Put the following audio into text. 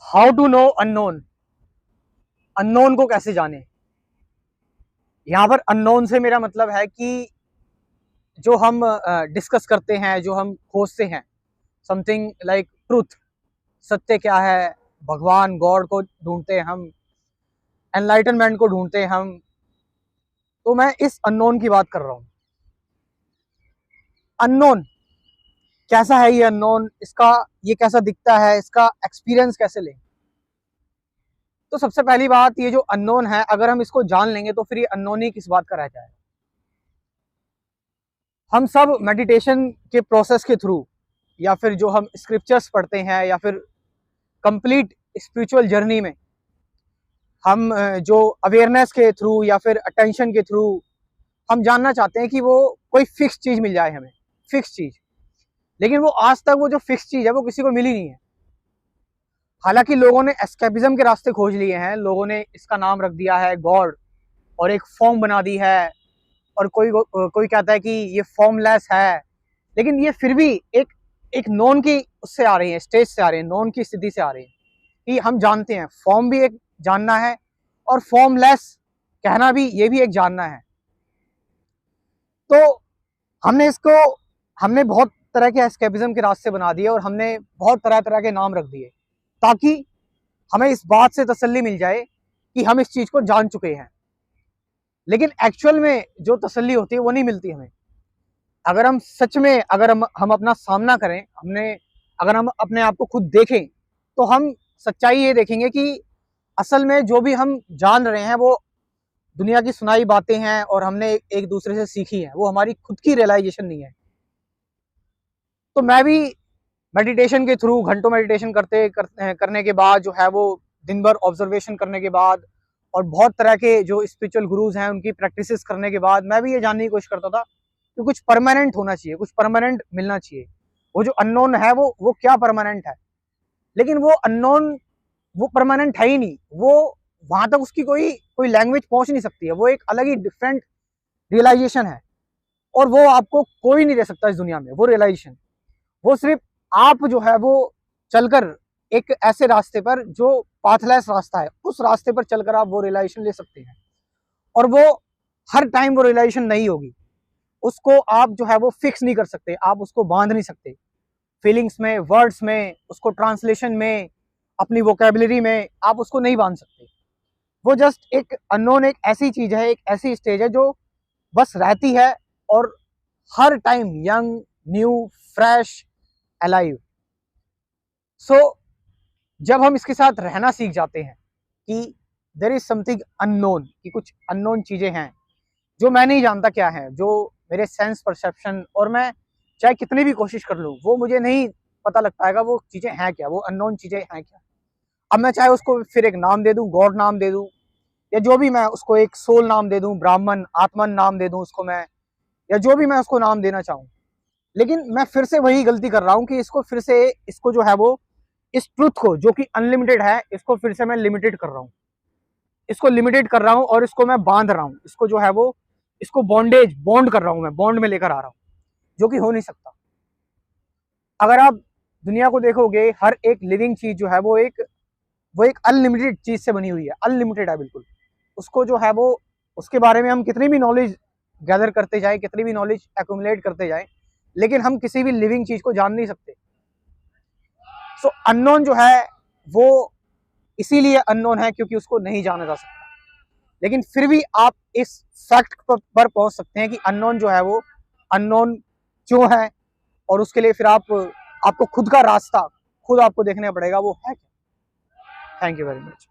How to know unknown. Unknown को कैसे जाने। यहाँ पर अननोन से मेरा मतलब है कि जो हम डिस्कस करते हैं, जो हम खोजते हैं, समथिंग लाइक ट्रूथ, सत्य क्या है, भगवान गॉड को ढूंढते हैं हम, एनलाइटनमेंट को ढूंढते हैं हम। तो मैं इस अननोन की बात कर रहा हूँ। अननोन कैसा है ये अननोन, इसका ये कैसा दिखता है, इसका एक्सपीरियंस कैसे लें। तो सबसे पहली बात, ये जो अननोन है अगर हम इसको जान लेंगे तो फिर ये अननोन ही किस बात का रह जाएगा। हम सब मेडिटेशन के प्रोसेस के थ्रू, या फिर जो हम स्क्रिप्चर्स पढ़ते हैं, या फिर कंप्लीट स्पिरिचुअल जर्नी में हम जो अवेयरनेस के थ्रू या फिर अटेंशन के थ्रू हम जानना चाहते हैं कि वो कोई फिक्स चीज मिल जाए हमें, फिक्स चीज। लेकिन वो आज तक वो जो फिक्स चीज है वो किसी को मिली नहीं है। हालांकि लोगों ने एस्केपिज्म के रास्ते खोज लिए हैं, लोगों ने इसका नाम रख दिया है गॉड और एक फॉर्म बना दी है, और कोई कहता है कि ये फॉर्मलेस है। लेकिन ये फिर भी एक एक नॉन की उससे आ रही है, स्टेज से आ रही है, नॉन की स्थिति से आ रही है कि हम जानते हैं फॉर्म भी एक जानना है और फॉर्मलेस कहना भी, ये भी एक जानना है। तो हमने बहुत तरह के एस्केपिज्म के रास्ते बना दिए और हमने बहुत तरह तरह के नाम रख दिए ताकि हमें इस बात से तसल्ली मिल जाए कि हम इस चीज को जान चुके हैं। लेकिन एक्चुअल में जो तसल्ली होती है वो नहीं मिलती हमें। अगर हम सच में, अगर हम अपना सामना करें, अगर हम अपने आप को खुद देखें, तो हम सच्चाई ये देखेंगे कि असल में जो भी हम जान रहे हैं वो दुनिया की सुनाई बातें हैं और हमने एक दूसरे से सीखी है, वो हमारी खुद की रियलाइजेशन नहीं है। तो मैं भी मेडिटेशन के थ्रू, घंटों मेडिटेशन करने के बाद जो है वो, दिन भर ऑब्जर्वेशन करने के बाद और बहुत तरह के जो स्पिरिचुअल गुरुज हैं उनकी प्रैक्टिसेस करने के बाद, मैं भी ये जानने की कोशिश करता था कि कुछ परमानेंट होना चाहिए, कुछ परमानेंट मिलना चाहिए। वो जो अननोन है वो क्या परमानेंट है। लेकिन वो अननोन वो परमानेंट है ही नहीं। वो वहां तक उसकी कोई कोई लैंग्वेज पहुंच नहीं सकती है। वो एक अलग ही डिफरेंट रियलाइजेशन है और वो आपको कोई नहीं दे सकता इस दुनिया में। वो रियलाइजेशन वो सिर्फ आप जो है वो चलकर एक ऐसे रास्ते पर जो पाथलेस रास्ता है, उस रास्ते पर चलकर आप वो रियलाइजेशन ले सकते हैं। और वो हर टाइम वो रियलाइजेशन नहीं होगी, उसको आप जो है वो फिक्स नहीं कर सकते, आप उसको बांध नहीं सकते फीलिंग्स में, वर्ड्स में, उसको ट्रांसलेशन में, अपनी वोकेबलरी में आप उसको नहीं बांध सकते। वो जस्ट एक अननोन, एक ऐसी चीज है, एक ऐसी स्टेज है जो बस रहती है और हर time young, new, fresh, alive. So जब हम इसके साथ रहना सीख जाते हैं कि देयर इज समथिंग अननोन, कि कुछ अननोन चीजें हैं जो मैं नहीं जानता क्या है, जो मेरे सेंस परसेप्शन और मैं चाहे कितनी भी कोशिश कर लूँ वो मुझे नहीं पता लग पाएगा वो चीजें हैं क्या, वो अननोन चीजें हैं क्या। अब मैं चाहे उसको फिर एक नाम दे दूं, गॉड नाम दे दूं, या जो भी मैं उसको एक सोल नाम दे दूं, ब्राह्मण, आत्मन नाम दे दूं उसको मैं, या जो भी मैं उसको नाम देना चाहूँ। लेकिन मैं फिर से वही गलती कर रहा हूँ कि इसको जो है वो, इस ट्रुथ को जो कि अनलिमिटेड है, इसको फिर से मैं लिमिटेड कर रहा हूँ, इसको लिमिटेड कर रहा हूँ और इसको मैं बांध रहा हूँ, इसको जो है वो, इसको बॉन्ड कर रहा हूँ, मैं बॉन्ड में लेकर आ रहा हूँ, जो कि हो नहीं सकता। अगर आप दुनिया को देखोगे, हर एक लिविंग चीज जो है वो एक अनलिमिटेड चीज से बनी हुई है, अनलिमिटेड है बिल्कुल। उसको जो है वो, उसके बारे में हम कितनी भी नॉलेज गैदर करते जाए, कितनी भी नॉलेज एक्यूमुलेट करते जाए, लेकिन हम किसी भी लिविंग चीज को जान नहीं सकते। सो अननोन जो है वो इसीलिए अननोन है क्योंकि उसको नहीं जाना जा सकता। लेकिन फिर भी आप इस फैक्ट पर पहुंच सकते हैं कि अननोन जो है वो अननोन क्यों है, और उसके लिए फिर आपको खुद का रास्ता खुद आपको देखना पड़ेगा वो है क्या। Thank you very much.